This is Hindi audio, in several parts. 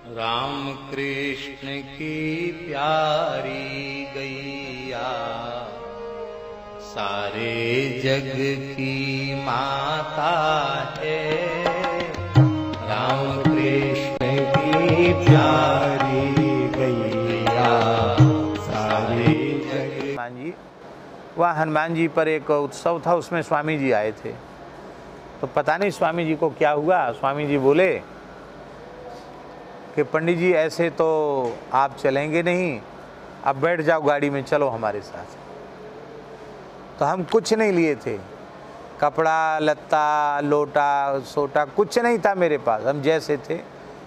राम कृष्ण की प्यारी गैया सारे जग की माता है। राम कृष्ण की प्यारी गैया सारे जग। हनुमान जी, वहाँ हनुमान जी पर एक उत्सव था, उसमें स्वामी जी आए थे। तो पता नहीं स्वामी जी को क्या हुआ। स्वामी जी बोले कि पंडित जी ऐसे तो आप चलेंगे नहीं, अब बैठ जाओ गाड़ी में, चलो हमारे साथ। तो हम कुछ नहीं लिए थे, कपड़ा लत्ता लोटा सोटा कुछ नहीं था मेरे पास। हम जैसे थे,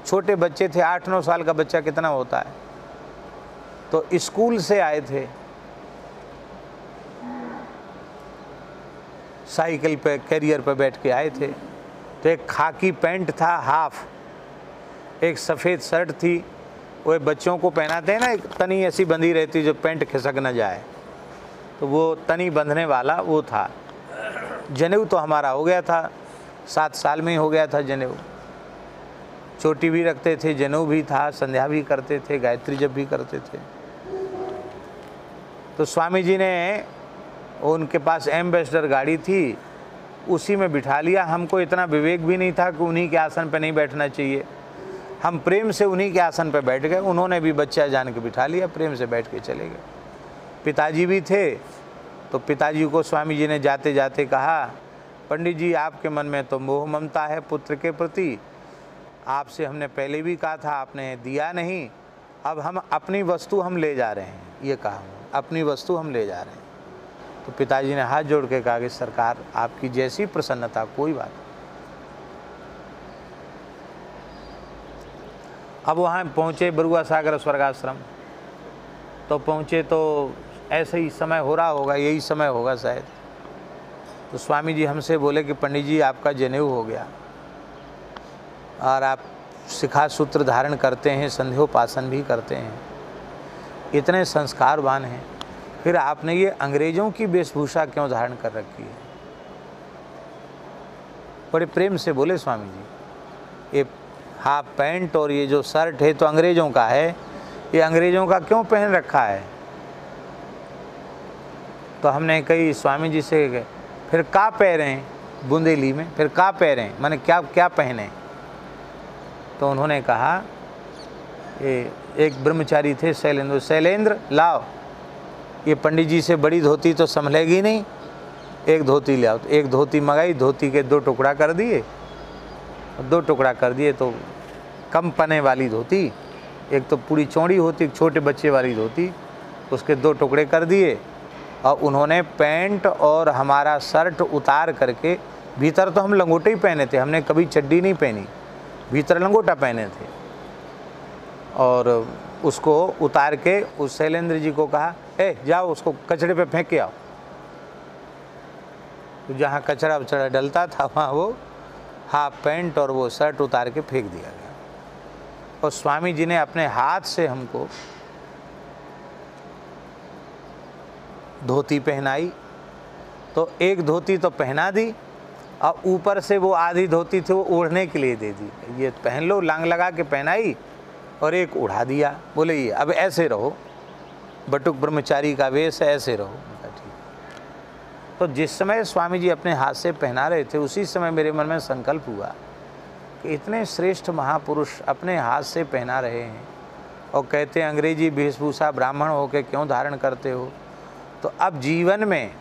छोटे बच्चे थे, 8-9 साल का बच्चा कितना होता है। तो स्कूल से आए थे, साइकिल पे कैरियर पे बैठ के आए थे। तो एक खाकी पैंट था हाफ, एक सफ़ेद शर्ट थी, वो बच्चों को पहनाते हैं ना, एक तनी ऐसी बंधी रहती जो पैंट खिसक न जाए, तो वो तनी बंधने वाला वो था। जनेऊ तो हमारा हो गया था, 7 साल में ही हो गया था जनेऊ। चोटी भी रखते थे, जनेऊ भी था, संध्या भी करते थे, गायत्री जप भी करते थे। तो स्वामी जी ने, उनके पास एम्बेसडर गाड़ी थी, उसी में बिठा लिया। हमको इतना विवेक भी नहीं था कि उन्हीं के आसन पर नहीं बैठना चाहिए। हम प्रेम से उन्हीं के आसन पर बैठ गए। उन्होंने भी बच्चा जान के बिठा लिया, प्रेम से बैठ के चले गए। पिताजी भी थे, तो पिताजी को स्वामी जी ने जाते जाते कहा, पंडित जी आपके मन में तो मोह ममता है पुत्र के प्रति, आपसे हमने पहले भी कहा था, आपने दिया नहीं। अब हम अपनी वस्तु हम ले जा रहे हैं, ये कहा, अपनी वस्तु हम ले जा रहे हैं। तो पिताजी ने हाथ जोड़ के कहा कि सरकार आपकी जैसी प्रसन्नता, कोई बात। अब वहाँ पहुँचे बरुआ सागर स्वर्गाश्रम। तो पहुँचे तो ऐसे ही समय हो रहा होगा, यही समय होगा शायद। तो स्वामी जी हमसे बोले कि पंडित जी आपका जनेऊ हो गया और आप शिखा सूत्र धारण करते हैं, संध्योपासन भी करते हैं, इतने संस्कारवान हैं, फिर आपने ये अंग्रेज़ों की वेशभूषा क्यों धारण कर रखी है? बड़े प्रेम से बोले स्वामी जी, ये हाफ पैंट और ये जो शर्ट है तो अंग्रेज़ों का है, ये अंग्रेज़ों का क्यों पहन रखा है? तो हमने कही स्वामी जी से, फिर का पहने बुंदेली में, फिर का पहने माने क्या क्या पहने? तो उन्होंने कहा, ये एक ब्रह्मचारी थे शैलेंद्र, शैलेंद्र लाओ, ये पंडित जी से बड़ी धोती तो संभलेगी नहीं, एक धोती ले आओ। तो एक धोती मंगाई, धोती के 2 टुकड़ा कर दिए, 2 टुकड़ा कर दिए। तो कम पने वाली धोती, एक तो पूरी चौड़ी होती, एक छोटे बच्चे वाली धोती, उसके 2 टुकड़े कर दिए। और उन्होंने पैंट और हमारा शर्ट उतार करके, भीतर तो हम लंगोटे ही पहने थे, हमने कभी चड्डी नहीं पहनी, भीतर लंगोटा पहने थे। और उसको उतार के उस शैलेंद्र जी को कहा, ए जाओ उसको कचड़े पे फेंक के आओ। तो जहाँ कचरा वचड़ा डलता था वहाँ वो हाफ पैंट और वो शर्ट उतार के फेंक दिया गया। और स्वामी जी ने अपने हाथ से हमको धोती पहनाई। तो एक धोती तो पहना दी और ऊपर से वो आधी धोती थी वो ओढ़ने के लिए दे दी, ये पहन लो, लांग लगा के पहनाई और एक उड़ा दिया। बोले ये अब ऐसे रहो, बटुक ब्रह्मचारी का वेश है, ऐसे रहो। ठीक। तो जिस समय स्वामी जी अपने हाथ से पहना रहे थे, उसी समय मेरे मन में संकल्प हुआ कि इतने श्रेष्ठ महापुरुष अपने हाथ से पहना रहे हैं और कहते हैं अंग्रेजी वेशभूषा ब्राह्मण होकर क्यों धारण करते हो? तो अब जीवन में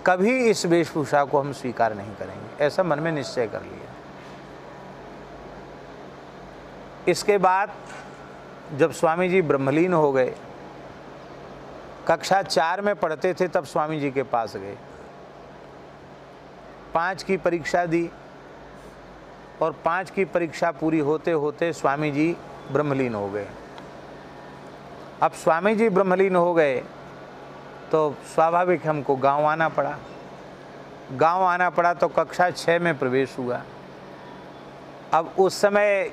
कभी इस वेशभूषा को हम स्वीकार नहीं करेंगे, ऐसा मन में निश्चय कर लिया। इसके बाद जब स्वामी जी ब्रह्मलीन हो गए, कक्षा 4 में पढ़ते थे तब स्वामी जी के पास गए, 5 की परीक्षा दी और 5 की परीक्षा पूरी होते होते स्वामी जी ब्रह्मलीन हो गए। अब स्वामी जी ब्रह्मलीन हो गए तो स्वाभाविक हमको गांव आना पड़ा। गांव आना पड़ा तो कक्षा 6 में प्रवेश हुआ। अब उस समय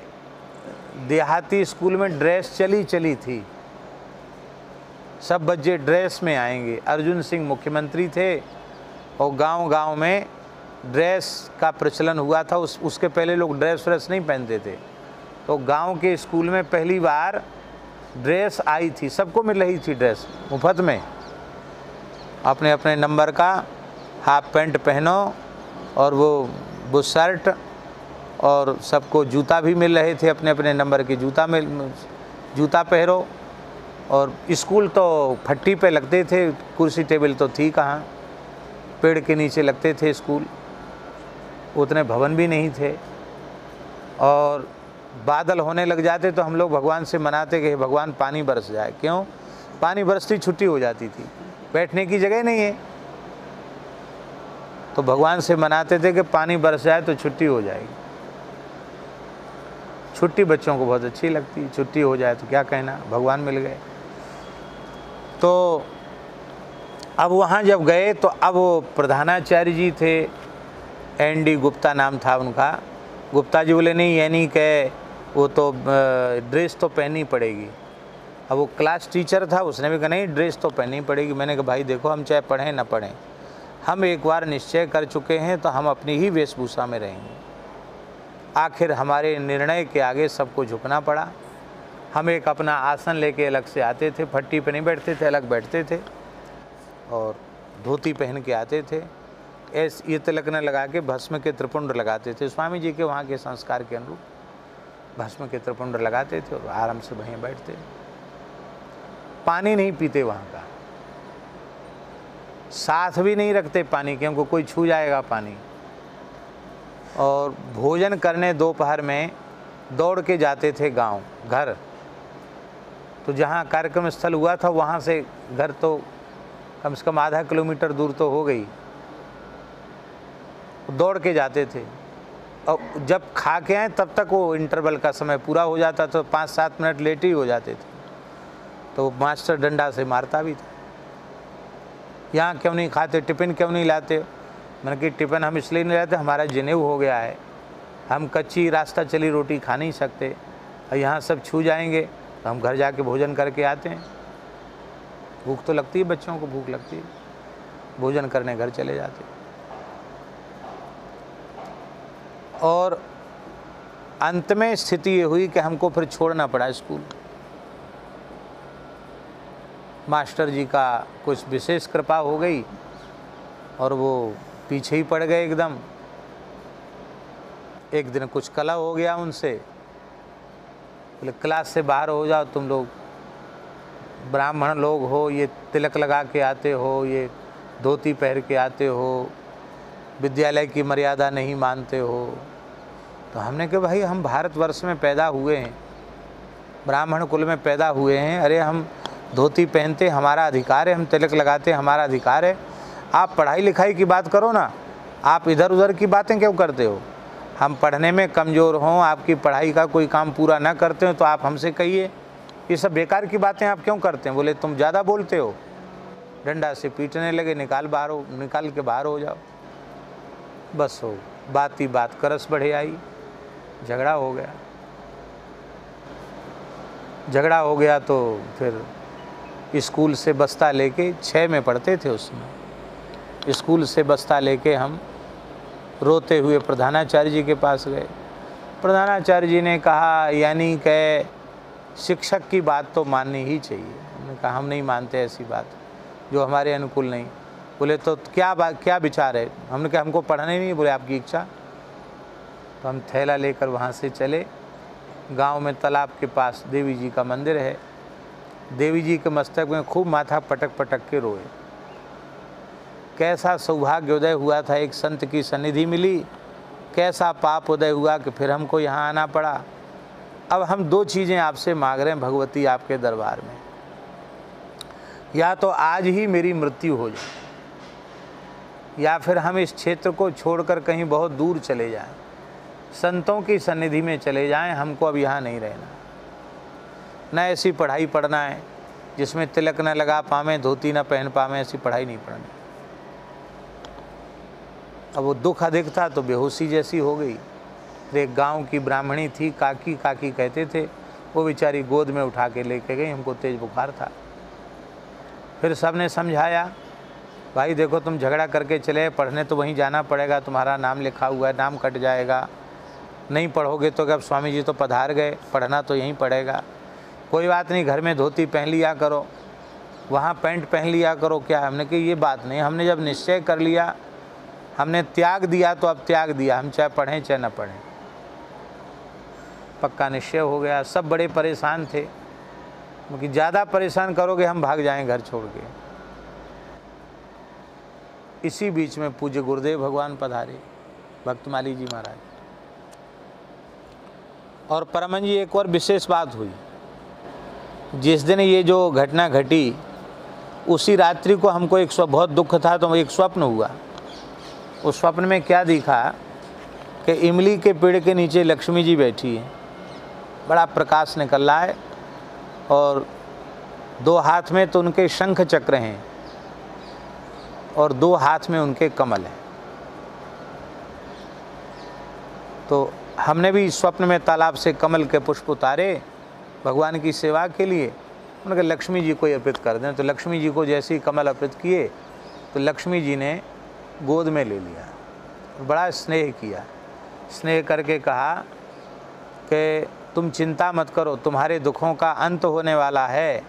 देहाती स्कूल में ड्रेस चली थी, सब बच्चे ड्रेस में आएंगे। अर्जुन सिंह मुख्यमंत्री थे और गांव-गांव में ड्रेस का प्रचलन हुआ था। उसके पहले लोग ड्रेस व्रेस नहीं पहनते थे, तो गांव के स्कूल में पहली बार ड्रेस आई थी, सबको मिल रही थी ड्रेस मुफ्त में। अपने अपने नंबर का हाफ पैंट पहनो और वो शर्ट, और सबको जूता भी मिल रहे थे, अपने अपने नंबर के जूता पहनो। और स्कूल तो फट्टी पे लगते थे, कुर्सी टेबल तो थी कहाँ, पेड़ के नीचे लगते थे स्कूल, उतने भवन भी नहीं थे। और बादल होने लग जाते तो हम लोग भगवान से मनाते कि भगवान पानी बरस जाए। क्यों? पानी बरसती छुट्टी हो जाती थी, बैठने की जगह नहीं है, तो भगवान से मनाते थे कि पानी बरस जाए तो छुट्टी हो जाएगी। छुट्टी बच्चों को बहुत अच्छी लगती, छुट्टी हो जाए तो क्या कहना, भगवान मिल गए। तो अब वहाँ जब गए तो अब वो प्रधानाचार्य जी थे, एन.डी. गुप्ता नाम था उनका। गुप्ता जी बोले नहीं, यानी कि वो तो ड्रेस तो पहननी पड़ेगी। अब वो क्लास टीचर था, उसने भी कहा नहीं ड्रेस तो पहननी पड़ेगी। मैंने कहा भाई देखो, हम चाहे पढ़ें ना पढ़ें, हम एक बार निश्चय कर चुके हैं तो हम अपनी ही वेशभूषा में रहेंगे। आखिर हमारे निर्णय के आगे सबको झुकना पड़ा। हम एक अपना आसन लेके अलग से आते थे, फट्टी पे नहीं बैठते थे, अलग बैठते थे और धोती पहन के आते थे। ऐसे ये तिलक न लगा के भस्म के त्रिपुंड लगाते थे, स्वामी जी के वहाँ के संस्कार के अनुरूप भस्म के त्रिपुंड लगाते थे और आराम से वहीं बैठते। पानी नहीं पीते वहाँ का, साथ भी नहीं रखते पानी के, हमको कोई छू जाएगा पानी। और भोजन करने दोपहर में दौड़ के जाते थे गांव घर, तो जहाँ कार्यक्रम स्थल हुआ था वहाँ से घर तो कम से कम आधा किलोमीटर दूर तो हो गई, दौड़ के जाते थे। और जब खा के आए तब तक वो इंटरवल का समय पूरा हो जाता, तो 5-7 मिनट लेट ही हो जाते थे। तो मास्टर डंडा से मारता भी था, यहाँ क्यों नहीं खाते, टिफ़िन क्यों नहीं लाते। मैंने कि टिफ़िन हम इसलिए नहीं लाते, हमारा जनेऊ हो गया है, हम कच्ची रास्ता चली रोटी खा नहीं सकते, और यहाँ सब छू जाएंगे तो हम घर जाके भोजन करके आते हैं। भूख तो लगती है, बच्चों को भूख लगती है, भोजन करने घर चले जाते। और अंत में स्थिति ये हुई कि हमको फिर छोड़ना पड़ा स्कूल। मास्टर जी का कुछ विशेष कृपा हो गई और वो पीछे ही पड़ गए एकदम। एक दिन कुछ कला हो गया उनसे, बोले क्लास से बाहर हो जाओ, तुम लोग ब्राह्मण लोग हो, ये तिलक लगा के आते हो, ये धोती पहन के आते हो, विद्यालय की मर्यादा नहीं मानते हो। तो हमने कहा भाई हम भारतवर्ष में पैदा हुए हैं, ब्राह्मण कुल में पैदा हुए हैं, अरे हम धोती पहनते हमारा अधिकार है, हम तिलक लगाते हमारा अधिकार है। आप पढ़ाई लिखाई की बात करो ना, आप इधर उधर की बातें क्यों करते हो। हम पढ़ने में कमज़ोर हों, आपकी पढ़ाई का कोई काम पूरा ना करते हो तो आप हमसे कहिए, ये सब बेकार की बातें आप क्यों करते हैं। बोले तुम ज़्यादा बोलते हो, डंडा से पीटने लगे, निकाल के बाहर हो जाओ। बस हो बात ही बात करस बढ़े आई, झगड़ा हो गया। झगड़ा हो गया तो फिर स्कूल से बस्ता लेके 6 में पढ़ते थे उसमें, स्कूल से बस्ता लेके हम रोते हुए प्रधानाचार्य जी के पास गए। प्रधानाचार्य जी ने कहा यानी कि शिक्षक की बात तो माननी ही चाहिए। हमने कहा हम नहीं मानते ऐसी बात जो हमारे अनुकूल नहीं। बोले तो क्या विचार है। हमने कहा हमको पढ़ना ही नहीं। बोले आपकी इच्छा। तो हम थैला लेकर वहाँ से चले। गांव में तालाब के पास देवी जी का मंदिर है। देवी जी के मस्तक में खूब माथा पटक पटक के रोए। कैसा सौभाग्योदय हुआ था, एक संत की सन्निधि मिली, कैसा पाप उदय हुआ कि फिर हमको यहाँ आना पड़ा। अब हम 2 चीज़ें आपसे मांग रहे हैं भगवती आपके दरबार में, या तो आज ही मेरी मृत्यु हो जाए या फिर हम इस क्षेत्र को छोड़कर कहीं बहुत दूर चले जाएं, संतों की सन्निधि में चले जाएं। हमको अब यहाँ नहीं रहना, न ऐसी पढ़ाई पढ़ना है जिसमें तिलक न लगा पावें, धोती न पहन पावें, ऐसी पढ़ाई नहीं पढ़नी। अब वो दुख अधिक था तो बेहोशी जैसी हो गई। फिर एक गांव की ब्राह्मणी थी, काकी काकी कहते थे, वो बेचारी गोद में उठा के लेके गई। हमको तेज बुखार था। फिर सब ने समझाया, भाई देखो तुम झगड़ा करके चले, पढ़ने तो वहीं जाना पड़ेगा, तुम्हारा नाम लिखा हुआ है, नाम कट जाएगा, नहीं पढ़ोगे तो अब स्वामी जी तो पधार गए, पढ़ना तो यहीं पड़ेगा। कोई बात नहीं, घर में धोती पहन लिया करो, वहाँ पैंट पहन लिया करो। क्या? हमने कहा ये बात नहीं, हमने जब निश्चय कर लिया, हमने त्याग दिया तो अब त्याग दिया, हम चाहे पढ़ें चाहे न पढ़ें। पक्का निश्चय हो गया। सब बड़े परेशान थे, क्योंकि ज़्यादा परेशान करोगे हम भाग जाएं घर छोड़ के। इसी बीच में पूज्य गुरुदेव भगवान पधारे, भक्तमाली जी महाराज। और परमन जी एक और विशेष बात हुई, जिस दिन ये जो घटना घटी उसी रात्रि को हमको एक बहुत दुख था, तो एक स्वप्न हुआ। उस स्वप्न में क्या दिखा कि इमली के पेड़ के नीचे लक्ष्मी जी बैठी हैं, बड़ा प्रकाश निकल रहा है, और 2 हाथ में तो उनके शंख चक्र हैं और 2 हाथ में उनके कमल हैं। तो हमने भी स्वप्न में तालाब से कमल के पुष्प उतारे भगवान की सेवा के लिए, उनके लक्ष्मी जी को अर्पित कर दें। तो लक्ष्मी जी को जैसे ही कमल अर्पित किए तो लक्ष्मी जी ने गोद में ले लिया, बड़ा स्नेह किया। स्नेह करके कहा कि तुम चिंता मत करो, तुम्हारे दुखों का अंत होने वाला है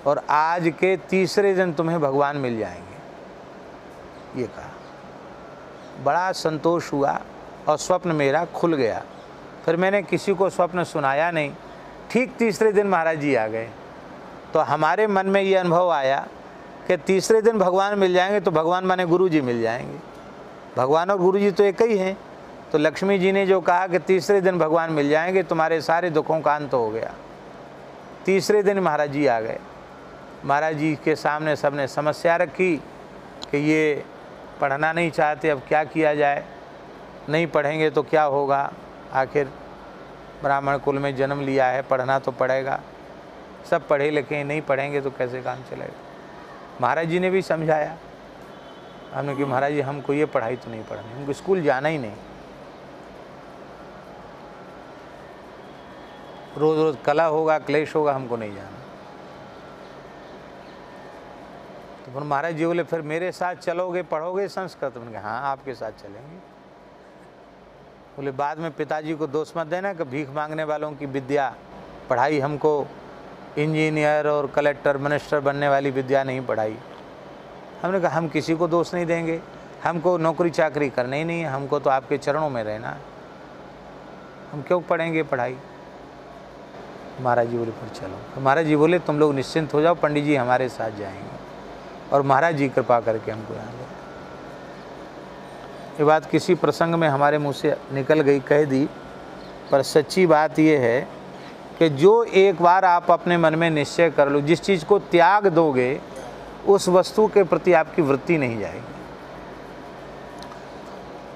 और आज के तीसरे दिन तुम्हें भगवान मिल जाएंगे, ये कहा। बड़ा संतोष हुआ और स्वप्न मेरा खुल गया। फिर मैंने किसी को स्वप्न सुनाया नहीं। ठीक तीसरे दिन महाराज जी आ गए, तो हमारे मन में ये अनुभव आया कि तीसरे दिन भगवान मिल जाएंगे, तो भगवान माने गुरु जी मिल जाएंगे। भगवान और गुरु जी तो एक ही हैं। तो लक्ष्मी जी ने जो कहा कि तीसरे दिन भगवान मिल जाएंगे, तुम्हारे सारे दुखों का अंत हो गया। तीसरे दिन महाराज जी आ गए। महाराज जी के सामने सबने समस्या रखी कि ये पढ़ना नहीं चाहते, अब क्या किया जाए, नहीं पढ़ेंगे तो क्या होगा, आखिर ब्राह्मण कुल में जन्म लिया है, पढ़ना तो पड़ेगा। सब पढ़े लिखे, नहीं पढ़ेंगे तो कैसे काम चलेगा। महाराज जी ने भी समझाया। हमने कि महाराज जी हमको ये पढ़ाई तो नहीं पढ़नी, हमको स्कूल जाना ही नहीं, रोज़ रोज़ कला होगा, क्लेश होगा, हमको नहीं जाना। तो फिर महाराज जी बोले फिर मेरे साथ चलोगे, पढ़ोगे संस्कृत? मैंने कहा हाँ आपके साथ चलेंगे। बोले बाद में पिताजी को दोष मत देना कि भीख मांगने वालों की विद्या पढ़ाई, हमको इंजीनियर और कलेक्टर मिनिस्टर बनने वाली विद्या नहीं पढ़ाई। हमने कहा हम किसी को दोष नहीं देंगे, हमको नौकरी चाकरी करना ही नहीं है, हमको तो आपके चरणों में रहना है, हम क्यों पढ़ेंगे पढ़ाई। महाराज जी बोले फिर चलो। तो महाराज जी बोले तुम लोग निश्चिंत हो जाओ, पंडित जी हमारे साथ जाएंगे। और महाराज जी कृपा करके हमको यहाँ गए। ये बात किसी प्रसंग में हमारे मुँह से निकल गई, कह दी, पर सच्ची बात ये है कि जो एक बार आप अपने मन में निश्चय कर लो, जिस चीज़ को त्याग दोगे उस वस्तु के प्रति आपकी वृत्ति नहीं जाएगी।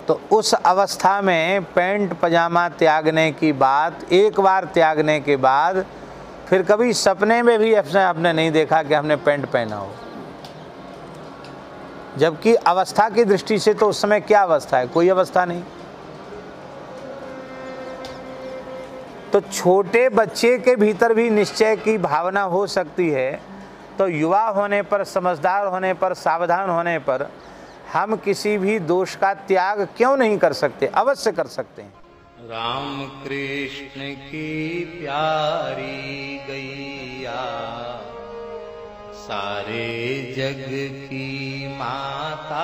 तो उस अवस्था में पैंट पजामा त्यागने की बात, एक बार त्यागने के बाद फिर कभी सपने में भी आपने नहीं देखा कि हमने पैंट पहना हो। जबकि अवस्था की दृष्टि से तो उस समय क्या अवस्था है, कोई अवस्था नहीं। तो छोटे बच्चे के भीतर भी निश्चय की भावना हो सकती है, तो युवा होने पर, समझदार होने पर, सावधान होने पर हम किसी भी दोष का त्याग क्यों नहीं कर सकते? अवश्य कर सकते हैं। राम कृष्ण की प्यारी गैया सारे जग की माता